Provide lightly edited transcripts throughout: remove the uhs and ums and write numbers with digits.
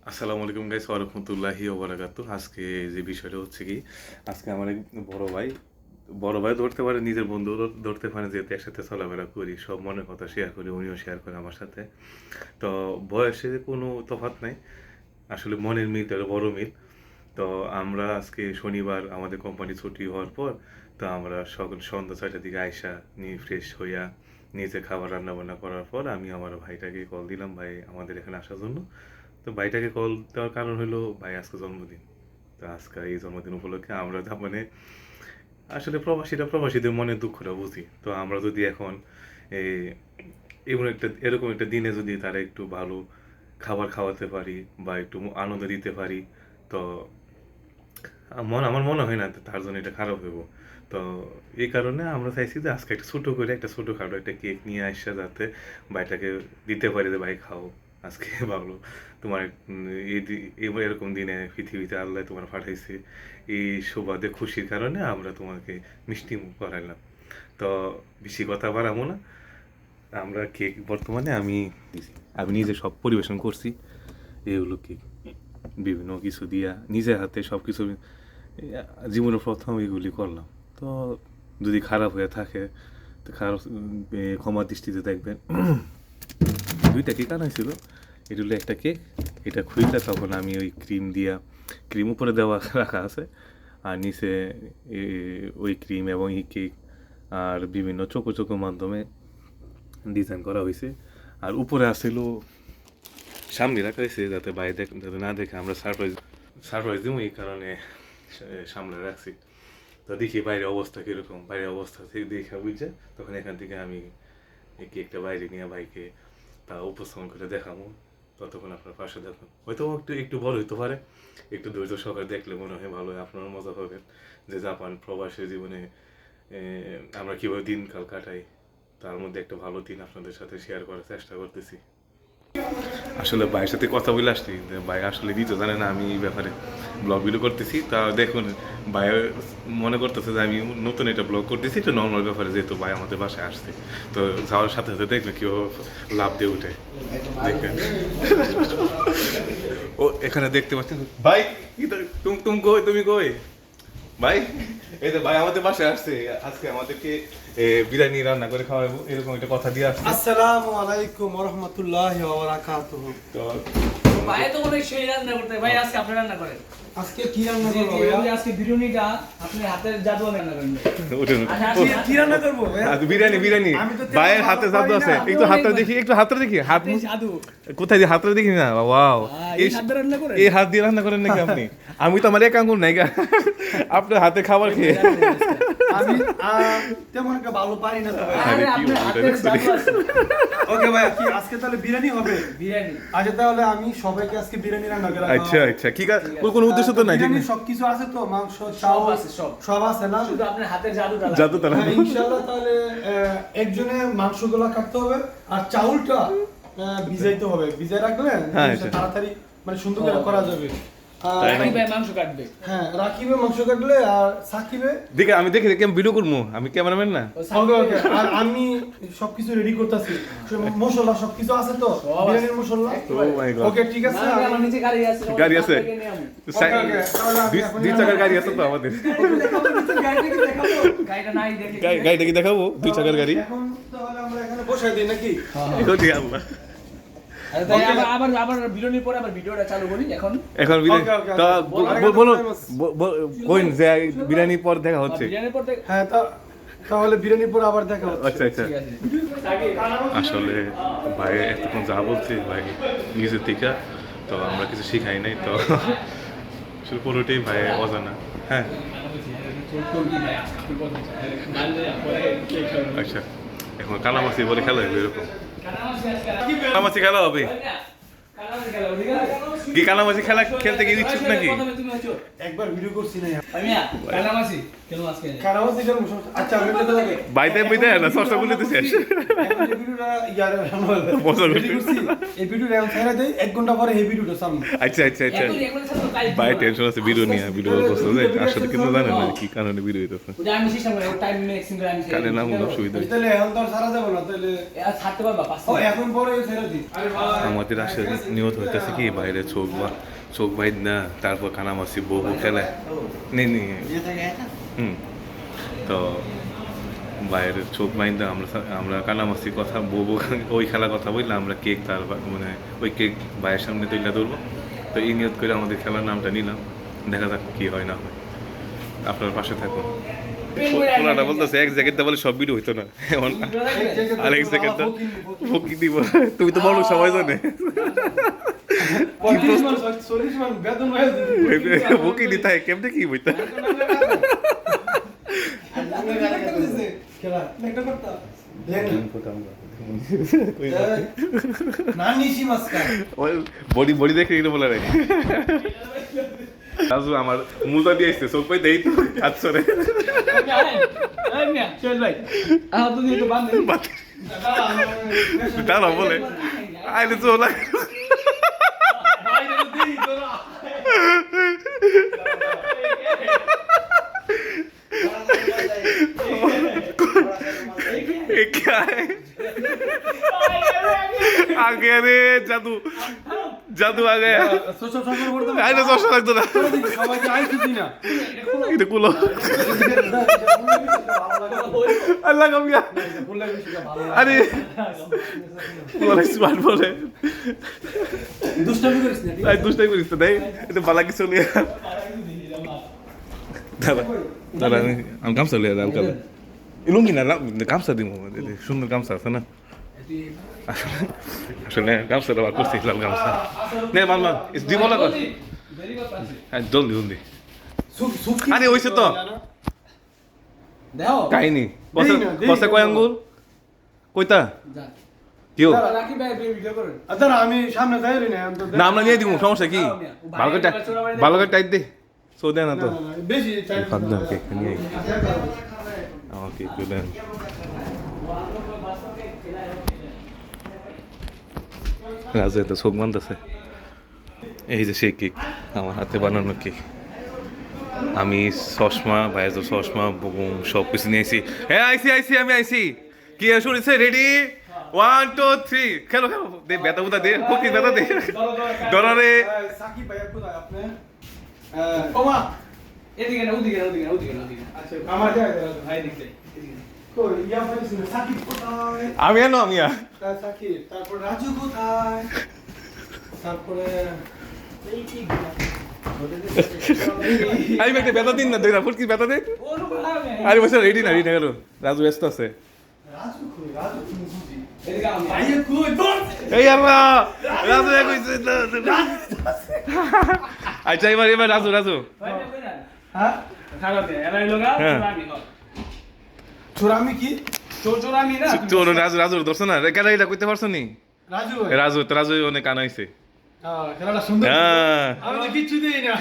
আসসালামু আলাইকুম গাইস ওয়া রাহমাতুল্লাহি ওয়া বারাকাতুহু। আজকে যে বিষয়টা হচ্ছে কি, আজকে আমার এক বড় ভাই ধরতে পারে, নিজের বন্ধু ধরতে পারে, যেহেতু একসাথে চলাফেরা করি, সব মনের কথা শেয়ার করি, উনিও শেয়ার করে আমার সাথে। তো বয়সে কোনো তফাৎ নাই, আসলে মনের মিল একটা বড় মিল। তো আমরা আজকে শনিবার আমাদের কোম্পানি ছুটি হওয়ার পর, তো আমরা সকাল সন্ধ্যা 6টার দিকে আইসা নিয়ে ফ্রেশ হইয়া নিজে খাবার রান্না বান্না করার পর আমি আমার ভাইটাকে কল দিলাম, ভাই আমাদের এখানে আসার জন্য। তো ভাইটাকে কল দেওয়ার কারণ হলো ভাই আজকে জন্মদিন। তো আজকে এই জন্মদিন উপলক্ষে আমরা মানে আসলে প্রবাসীদের মনের দুঃখটা বুঝি। তো আমরা যদি এখন এই এরকম একটা দিনে যদি তারা একটু ভালো খাবার খাওয়াতে পারি বা একটু আনন্দ দিতে পারি, তো আমার মনে হয় না তার জন্য এটা খারাপ হইব। তো এই কারণে আমরা চাইছি যে আজকে একটা ছোটো করে একটা ছোটোখাটো একটা কেক নিয়ে আসা, যাতে ভাইটাকে দিতে পারি যে ভাই খাও আজকে ভালো তোমার এরকম দিনে পৃথিবীতে আল্লাহ তোমার পাঠাইছে, এই সুবাদে খুশির কারণে আমরা তোমাকে মিষ্টি মুখ করাইলাম। তো বেশি কথা বাড়াবো না, আমরা কেক বর্তমানে আমি আমি নিজে সব পরিবেশন করছি। এগুলো কেক বিভিন্ন কিছু দিয়া নিজের হাতে সব কিছু জীবনের প্রথম এগুলি করলাম। তো যদি খারাপ হয়ে থাকে তো খারাপ ক্ষমা দৃষ্টিতে দেখবেন। দুইটা কেক আনাইছিল, এটা হলো একটা কেক, এটা খুইলা তখন আমি ওই ক্রিম উপরে দেওয়া রাখা আছে, আর নিচে ওই ক্রিম এবং এই কেক আর বিভিন্ন চোখো মাধ্যমে ডিজাইন করা হয়েছে। আর উপরে আসছিল সামনে রাখা হয়েছে যাতে যাতে না দেখে আমরা সারপ্রাইজ দিব, এই কারণে সামনে রাখছি। তো দেখি বাইরের অবস্থা কীরকম, বাইরের অবস্থা থেকে দেখে বুঝছে তখন এখান থেকে আমি এই কেকটা বাইরে নিয়ে ভাইকে তা উপস্থাপন করে দেখাবো। ততক্ষণ আপনার পাশে দেখুন, হয়তো একটু বড় হইতে পারে, একটু ধৈর্য সহকারে দেখলে মনে হয় ভালো হয়, আপনারা মজা পাবেন যে জাপান প্রবাসী জীবনে আমরা কীভাবে দিনকাল কাটাই, তার মধ্যে একটা ভালো দিন আপনাদের সাথে শেয়ার করার চেষ্টা করতেছি। আসলে ভাইয়ের সাথে কথা বলে আসছি, ভাই আসলে দিতে জানে না আমি এই ব্যাপারে ব্লগ ভিডিও করতেছি। তা দেখুন ভাই মনে করতেছে যে আমি নতুন একটা ব্লগ করতেছি, একটা নর্মাল ব্যাপারে, যেহেতু ভাই আমাদের বাসায় আসছে। তো যাওয়ার সাথে সাথে দেখবে কেউ লাভ দিয়ে উঠে দেখবেন। ও এখানে দেখতে পাচ্ছেন ভাই, তুমি কই ভাই? এই তো ভাই আমাদের বাসায় আসছে, আজকে আমাদেরকে বিরিয়ানি রান্না করে খাওয়াবো, এরকম একটা কথা দিয়ে আসছে। আসসালামু আলাইকুম ওয়া রাহমাতুল্লাহি ওয়া বারাকাতুহু। তো ভাই তো বলে সেই রান্না করতে, ভাই আজকে আপনি রান্না করেন। আজকে কি রান্না জি, করব জি, ভাইয়া? ওই আজকে বিরিয়ানিটা আপনি হাতের জাদু রান্না করেন। উঠুন। কি রান্না করব ভাইয়া? বিরিয়ানি আমি তো তেমন ভাইয়ের ভালো হাতে জাদু পারি আছে, না। একটু হাতটা দেখি, হাত হাতে জাদু। কোথায় দিয়ে হাতটা দেখি না, ওয়াও এই হাত দিয়ে রান্না করেন? এই হাত দিয়ে রান্না করেন নাকি আপনি? আমি তো আমার এক আঙ্গুল নাই গা আপনার হাতে খাবার খেয়ে। আমি তেমন একটা ভালো পারি না তো ভাইয়া। আরে আরে কি আপনার বলতে হাতের দেখছো? জাদু আছে। ওকে ভাইয়া, কি আজকে তাহলে বিরিয়ানি হবে? বিরিয়ানি। আচ্ছা তাহলে আমি সবাইকে আজকে বিরিয়ানি রান্না করে আচ্ছা আচ্ছা, কি কোনো উদ্দেশ্য তো নাই, ঠিক বিরিয়ানি না? সবকিছু আছে তো, মাংস সব চাউল আছে, সব। সব আছে না? শুধু আপনার হাতের জাদুটা লাগবে। জাদু তারা হ্যাঁ, ইনশাআল্লাহ তাহলে একজনে মাংসগুলো কাটতে হবে আর চাউলটা ভিজাইতে হবে, ভিজাই রাখলে হ্যাঁ, জিনিসটা আচ্ছা। তাড়াতাড়ি মানে সুন্দর করে করা যাবে। আর তাই রাকিব ভাই মাংস কাটবে। হ্যাঁ, রাকিবে মাংস কাটলে আর সাকিবে দেখে আমি দেখি আমি ভিডিও করবো, আমি ক্যামেরাম্যান না। ও সাকিব ওকে ভাই- আর আমি সবকিছু রেডি করতেছি, মশলা সবকিছু আছে তো, সব আছে। বিরিয়ানির মশলা। ও মাই গড, ওকে ঠিক আছে, না, না, আমার নিচে গাড়ি আছে। গাড়ি আছে? আপনাকে নিয়ে আমি। ওকে, তাহলে আমি এখন দুই চাকার গাড়ি আছে তো আমাদের। গাড়িটা নাই দেখে। গাড়িটা কি দেখাবো? দুই চাকার গাড়ি। এখন তাহলে আমরা এখানে বসাই দিই নাকি? এগোতে আল্লাহ। আরে তাই আবার বিরিয়ানির পরে আবার ভিডিওটা চালু করি এখন। এখন বিরিয়ানি ওকে, তো আরেকটা বলুন, famous। কোন যে বিরিয়ানির পর দেখা হচ্ছে। বিরিয়ানির পর থেকে হ্যাঁ, তাহলে বিরিয়ানির পর আবার দেখা হচ্ছে। আচ্ছা আচ্ছা, ঠিক আছে। আসলে ভাই এতক্ষণ যা বলছে ভাই নিজের থেকে, তো আমরা কিছু শিখাই নাই, তো আসলে পুরোটাই ভাই অজানা। হ্যাঁ আচ্ছা, এখন কানামাছি বলে খেলা হবে এরকম, কানামাছি খেলা হবে কি? কানামাছি খেলা খেলতে গিয়ে ইচ্ছুক নাকি? একবার ভিডিও করছি না আজকে কারাওয়াজি কেন? আচ্ছা আমি তো লাগে বাইতে বাইতে না সরসা বলে তো শেষ। এখন এই ভিডিওটা মজা রেডি করছি, এই ভিডিওটা এখন ছেড়ে দেই, 1 ঘন্টা পরে এই ভিডিওটা সামনে। আচ্ছা আচ্ছা আচ্ছা, ভাই টেনশন আছে ভিডিও নিয়ে, ভিডিও করছে যে আসলে কিন্তু জানে না কি কারণে ভিডিও হইতেছে, আমি সিস্টেম করে টাইম ম্যাক্সিমাম করে আমি কানে নাম অসুবিধা। তাহলে এখন তো আর ছাড়া যাবে না, তাহলে ছাড়তে পারবা ও এখন পরে ছেড়ে দিই। আমাদের আসলে নিয়ত নিয়ত হইতেছে কি বাইরে চোখ বাইর না তারপর কানামাছি বউ খেলায় নেই তো বাইরে চোখ বাইন্দা আমরা কানামাছি কথা বউ ওই খেলার কথা বললে আমরা কেক তার মানে ওই কেক ভাইয়ের সামনে তৈরি ধরবো তো এই নিয়ত করে আমাদের খেলার নামটা নিলাম দেখা যাক কি হয় না হয় আপনার পাশে থাকুন ওনারা বলতেছে এক জ্যাকেটটা বলে সব ভিডিও হইতো না এমন আরেক জ্যাকেটটা ফকি দিব তুমি তো বলো সবাই জানে ফকি দিতে হয় কেমনে কি বইতা বডি দেখে এগুলো বলে রে রাজু আমার মুলতা দিয়ে আসছে চোখ পাই দেই তো আচ্ছা রে চল ভাই তুমি তো বান্ধ দাঁড়াও বলে আইলে চলা क्या है आ गया रे जादू जादू आ गया আইলে দশটা লাগতো না এটা কুলো আল্লাহ কম গিয়া আরে বলে স্মার্ট বলে দুষ্টামি করিস না দুষ্টাই করিস তো দেখ এটা বালা কিছু নিয়ে দাদা দাদা আমি গামছা লিয়ে দাও কাল লুঙ্গি না গামছা দিব সুন্দর গামছা আছে না আসলে গামছা দেওয়া করছি লাল গামছা নে মাল দিব না হ্যাঁ জলদি জলদি আরে হয়েছে তো দেখো কাহিনি বসে কয় আঙ্গুল কইতা কেউ আচ্ছা আমি সামনে যাই না না আমরা নিয়ে দিব সমস্যা কি ভালো করে টাইট দে সো দেয় না তো বেশি খাদ্য কেক নিয়ে আমার কেক দেন রাজু এত চোখ বান্ধছে এই যে সেই কেক আমার হাতে বানানো কেক আমি চশমা ভাইয়ের চশমা সব কিছু নিয়ে আইসি হ্যাঁ আইসি আমি আইসি কি শুনেছে রেডি 1 2 3 খেলো দে বেতা বুতা দে কি বেতা দে ডরারে সাকিব ভাই কোথায় আপনি ওমা এদিকে না ওদিকে আচ্ছা আমার যায় ভাই দেখতে কই ইয়া ফেলিস না সাকিব কোথায় আমি এনো সাকিব তারপর রাজু কোথায় তারপরে এই কি আমি একটা বেতা দিন না দেখরা ফুটকি বেতা দে আরে বসে রেডি না গেল রাজু ব্যস্ত আছে রাজু কই রাজু তুমি বুঝি এদিকে আমি ভাই কই দৌড় এই আল্লাহ রাজু কইছে আচ্ছা এবার রাজু হ্যাঁ খারাপ দে এরা লোগা আমি চোরামি কি চোর আমি না চোর রাজু ধরছ না কেন এটা কইতে পারছ নি রাজু রাজু অনেক কানাইছে খেলাটা সুন্দর হ্যাঁ আমি তো কিচ্ছু দেই না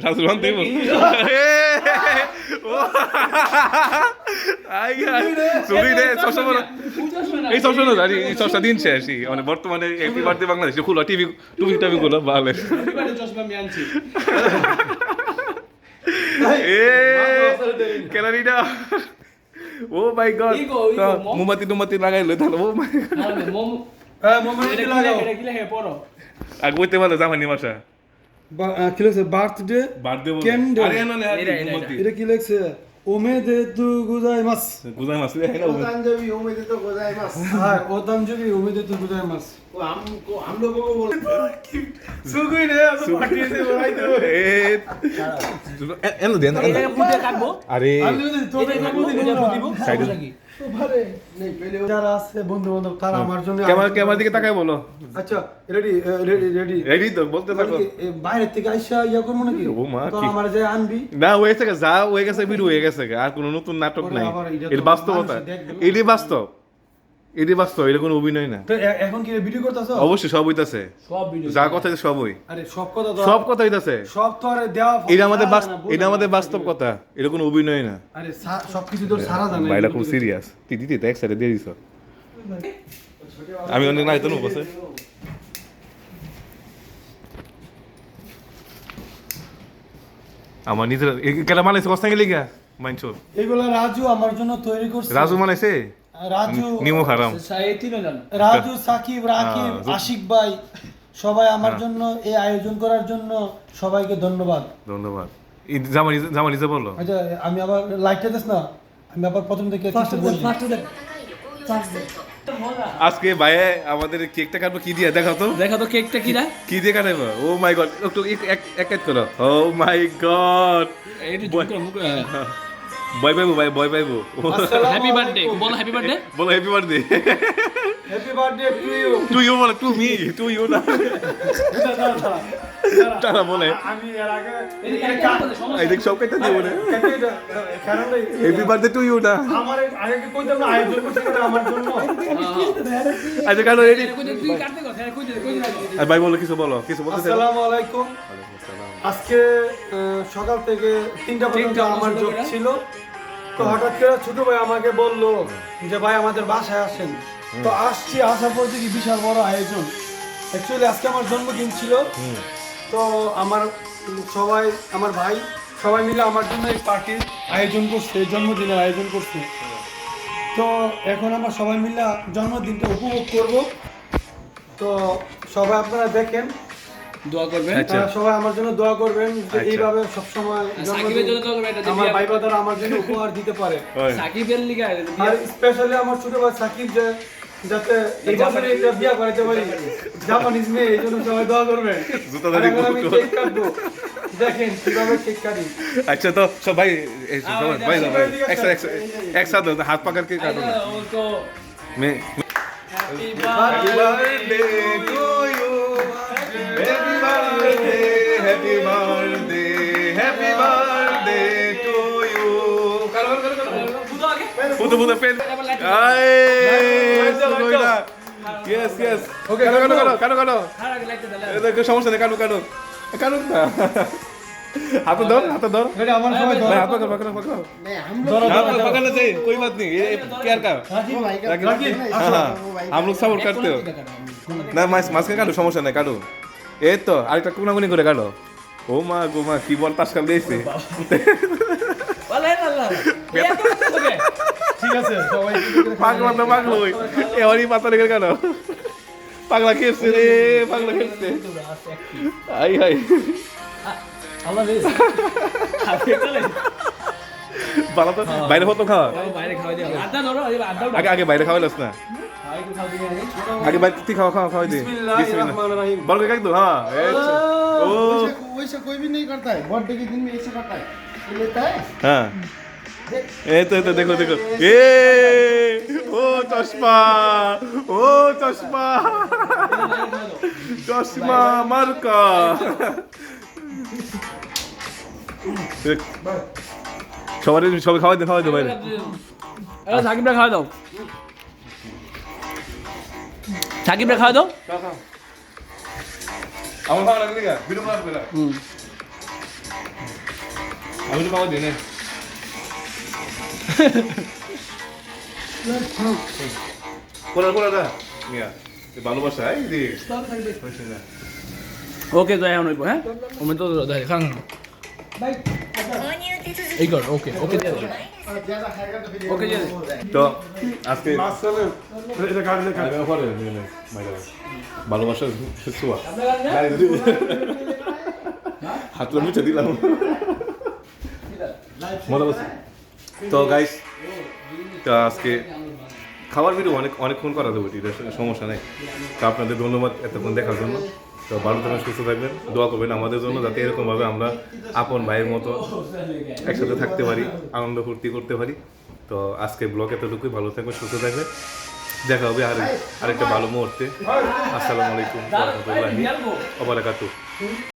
রাজু রান দেব এই সবসময় জানি এই সবটা দিন শেষ মানে বর্তমানে হ্যাপি বার্থডে বাংলাদেশ খুলো টিভি টাভি গুলো ভালো চশমা আমি আনছি ক্যালারিটা ও মাই গড মোমবাতি লাগাইলো তাহলে ও মাই মোমেন্ট লাগাও এটা কি লাগে পড়ো আগে বলতে পারলো জামানি মাসা কি লেখছে বার্থডে ক্যান্ডেল এটা কি লেখছে ওমেদে তু গুজাইমাস গুজাইমাস ওতানজবি ওমেদে তু গুজাইমাস হ্যাঁ ওতানজবি ওমেদে তু গুজাইমাস ও हम लोगों को बोलते সুগুই রে পার্টি দে বলাই দে এনো দেন এটা পুজো কাটবো আরে আমি যদি তোরে এটা কাটবো এটা দিব সাইডে তো ভারে নেই পহলে যারা আছে বন্ধু বান্ধব তারা আমার জন্য ক্যামেরা দিকে তাকায় বলো আচ্ছা রেডি রেডি তো বলতে থাকো বাইরে থেকে আইসা ইয়া করবো নাকি ও মা, তো কি- আমার যে আনবি না হয়েছে যা হয়ে গেছে ভিডিও হয়ে গেছে আর কোনো নতুন নাটক পরে নাই আবার এটা তো এটা বাস্তবতা মানুষে দেখবে। এটি বাস্তব এটা কোনো অভিনয় না তো এখন কি ভিডিও করতেছো অবশ্যই সব হইতাছে সব ভিডিও যা কথা হইছে সব হই আরে সব কথা তো সব কথা হইতাছে সব তো আরে দেওয়া এটা আমাদের সারা জানা, বোঝা এটা আমাদের না। বাস্তব কথা এটা কোনো অভিনয় না আরে সবকিছু তো সারা জানা ভাইটা খুব সিরিয়াস তুই দিতে এক সাইডে দিয়ে দিছ আমি অনেক নাই তো বসে আমার নিজের কেলা মানাইছে কষ্ট গেলে গা মাইনছো এগুলা রাজু আমার জন্য তৈরি করছে রাজু মানাইছে রাজু, নিমো হারাম। এই তিনজন রাজু, সাকিব, রাকিব, হ্যাঁ, আশিক ভাই সবাই আমার জন্য এই আয়োজন করার জন্য সবাইকে ধন্যবাদ। ধন্যবাদ। জামানিজে বললো আচ্ছা আমি আবার লাইটটা দিস না, আমি আবার প্রথম থেকে কিছু বলি। আজকে ভাইয়া আমাদের কেকটা কাটবো কি দিয়ে দেখাও তো, দেখো তো কেকটা কি না কি দিয়ে কাটাবো? ও মাই গড, একটু এক এক করো। ও মাই গড, এইটা মুখ ভয় পাইবো ভাই, ভয় পাইবো। হ্যাপি বার্থডে বলো, হ্যাপি বার্থডে বলো happy birthday. Happy birthday to you. To you বলো, টু মি, টু ইউ না। তারা বলে আমি এর আগে এই দেখ সব কেটে দিব না। কারণ হ্যাপি বার্থডে টু ইউ না। আমার আগে কি কইতাম না আয়োজন করতে আমার জন্য। আচ্ছা কাটো রেডি। তুই কাটতে কথা কই দিন আর ভাই বলো, কিছু বলো, কিছু বলতে চাও? আসসালামু আলাইকুম। আজকে সকাল থেকে 3টা পর্যন্ত আমার জব ছিল। তো হঠাৎ করে ছোট ভাই আমাকে বলল যে ভাই আমাদের বাসায় আসেন। তো আসছি, আসার পর দেখি বিশাল বড় আয়োজন। অ্যাকচুয়ালি আজকে আমার জন্মদিন ছিল। তো আমার সবাই, আমার ভাই সবাই মিলে আমার জন্য এই পার্টির আয়োজন করছে, জন্মদিনের আয়োজন করছে। তো এখন আমরা সবাই মিলে জন্মদিনটা উপভোগ করব। তো সবাই আপনারা দেখেন, দোয়া করবেন আচ্ছা। সবাই আমার জন্য দোয়া করবেন যে আচ্ছা। এইভাবে সবসময় সাকিবের জন্য দোয়া করবেন, এটা আমার ভাই বাদারা আমার জন্য উপহার দিতে পারে। ওই, সাকিবের লিগা আর স্পেশালি আমার ছোট ভাই সাকিব যে যাতে এই বছরে একটা বিয়ে করাতে পারি, জাপানিজ মেয়ে, এই জন্য সবাই দোয়া করবেন। জুতা আর ধরে এখন আমি ঘুরতো। কেক কাটবো, দেখেন কিভাবে কেক কাটি। আচ্ছা তো সব ভাই সবাই ভাই একসাথে হাত পাকার কে কাটো না। ও তো মে happy Happy birthday to you. Happy birthday, happy birthday, happy birthday to you. বুঝো আগে Puto pen. Ay, Sugoida. Yes, yes. Okay, কাটো। খারাপ আগে লাইটটা দাও এটা সমস্যা নেই, কাটো না। হাতে ধর। এটা আমার সবাই ভাই হাত পাকাও। पकड़ना चाहिए, कोई बात नहीं, ये प्यार का। हाँ, हम लोग सपोर्ट करते हो না। মাঝখানে কাটো, সমস্যা নাই, কাটো। এই তো আরেকটা কোনাগুনি করে কাটো। ও মা গো মা, কি বল তাস কাল দিয়েছে। বলে আল্লাহ এত কিছু হবে ঠিক আছে সবাই পাগলো এবারই পাতা রেখে কেন পাগলা খেয়েছে রে, পাগলা খেয়েছে। আই হাই আল্লাহ রে খাবে চলে ভালো তো, বাইরে হতো খাওয়া। বাইরে খাওয়া দিও আড্ডা ধরো আড্ডা আগে বাইরে খাওয়াইলাস না, আগে বাইরে তুই খাওয়াই দে। বিসমিল্লাহির রহমানির রহিম। বল কে একদম, হ্যাঁ ও वैसे कोई भी नहीं करता है, बर्थडे के दिन में ऐसे करता है, ये लेता है। হ্যাঁ এই তো দেখো এ ও চশমা মার্কা। সবাই খাওয়াই দে বাইরে। সাকিবরা খাওয়া দাও, সাকিবরা খাওয়া দাও। আমার খাওয়া লাগবে না, বিরম লাগবে না। আমি তো খাওয়া দিই না। কোলা না মিয়া, ভালোবাসা এই যে ওকে তো এখন হইব, হ্যাঁ ওমে তো দাই খান এই কর। ওকে দিয়ে দে, और ज्यादा खाएगा तो फिर ওকে দিয়ে দে। তো আজকে মাসলে এটা কাটলে ভালোবাসা ছোঁয়া হাতটা মুছে দিলাম। মজা বলছি তো গাইস, তো আজকে খাবার ভিডিও অনেকক্ষণ করা যাবে, এটা সমস্যা নেই। তো আপনাদের ধন্যবাদ এতক্ষণ দেখার জন্য। তো ভালো থাকবেন, সুস্থ থাকবেন, দোয়া করবেন আমাদের জন্য, যাতে এরকমভাবে আমরা আপন ভাইয়ের মতো একসাথে থাকতে পারি, আনন্দ ফুর্তি করতে পারি। তো আজকে ব্লগ এতটুকুই, ভালো থাকবেন, সুস্থ থাকবেন, দেখা হবে আরেকটা ভালো মুহূর্তে। আসসালামু আলাইকুম ওয়া রাহমাতুল্লাহি ওয়া বারাকাতুহু।